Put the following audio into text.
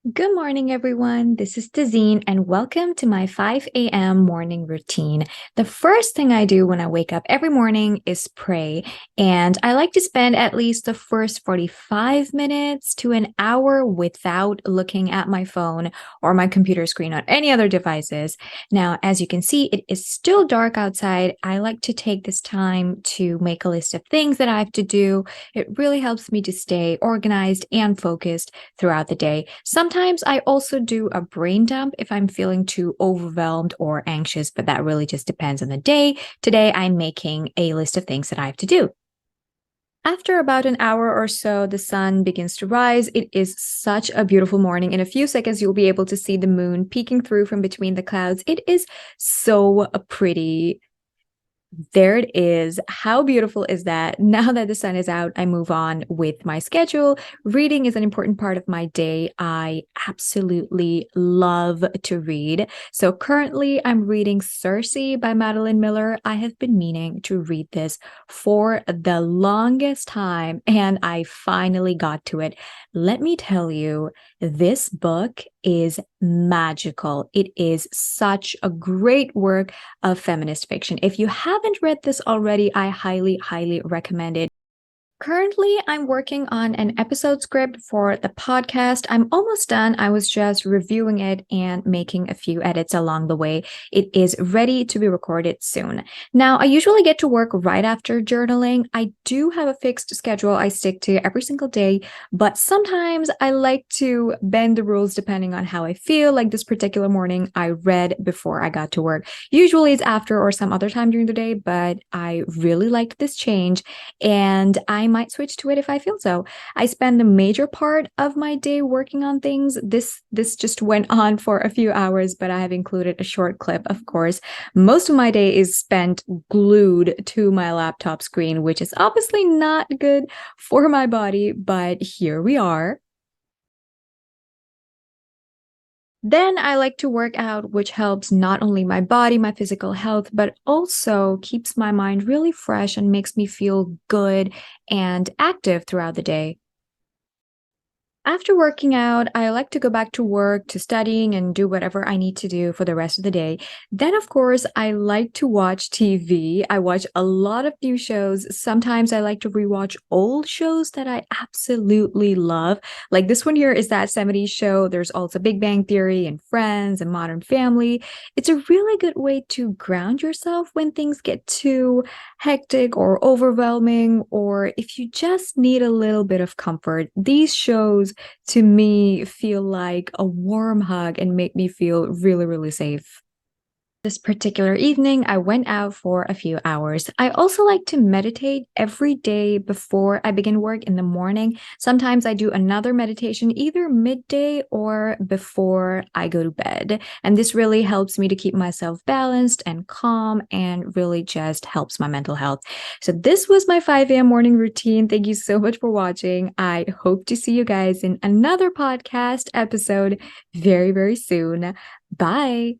Good morning, everyone. This is Tazeen, and welcome to my 5 a.m. morning routine. The first thing I do when I wake up every morning is pray, and I like to spend at least the first 45 minutes to an hour without looking at my phone or my computer screen or any other devices. Now, as you can see, it is still dark outside. I like to take this time to make a list of things that I have to do. It really helps me to stay organized and focused throughout the day. Sometimes I also do a brain dump if I'm feeling too overwhelmed or anxious, but that really just depends on the day. Today, I'm making a list of things that I have to do. After about an hour or so, the sun begins to rise. It is such a beautiful morning. In a few seconds, you'll be able to see the moon peeking through from between the clouds. It is so pretty. There it is. How beautiful is that? Now that the sun is out, I move on with my schedule. Reading is an important part of my day. I absolutely love to read. So currently, I'm reading Circe by Madeline Miller. I have been meaning to read this for the longest time, and I finally got to it. Let me tell you, this book is magical. It is such a great work of feminist fiction. If you haven't read this already, I highly, highly recommend it. Currently, I'm working on an episode script for the podcast. I'm almost done. I was just reviewing it and making a few edits along the way. It is ready to be recorded soon. Now, I usually get to work right after journaling. I do have a fixed schedule I stick to every single day, but sometimes I like to bend the rules depending on how I feel. Like this particular morning, I read before I got to work. Usually it's after or some other time during the day, but I really liked this change and I might switch to it if I feel so. I spend the major part of my day working on things. This just went on for a few hours, but I have included a short clip, of course. Most of my day is spent glued to my laptop screen, which is obviously not good for my body, but here we are. Then I like to work out, which helps not only my body, my physical health, but also keeps my mind really fresh and makes me feel good and active throughout the day. After working out, I like to go back to work, to studying, and do whatever I need to do for the rest of the day. Then, of course, I like to watch TV. I watch a lot of new shows. Sometimes I like to rewatch old shows that I absolutely love. Like this one here is that 70s show. There's also Big Bang Theory and Friends and Modern Family. It's a really good way to ground yourself when things get too hectic or overwhelming, or if you just need a little bit of comfort. These shows to me feel like a warm hug and make me feel really, really safe. This particular evening, I went out for a few hours. I also like to meditate every day before I begin work in the morning. Sometimes I do another meditation either midday or before I go to bed. And this really helps me to keep myself balanced and calm and really just helps my mental health. So, this was my 5 a.m. morning routine. Thank you so much for watching. I hope to see you guys in another podcast episode very, very soon. Bye.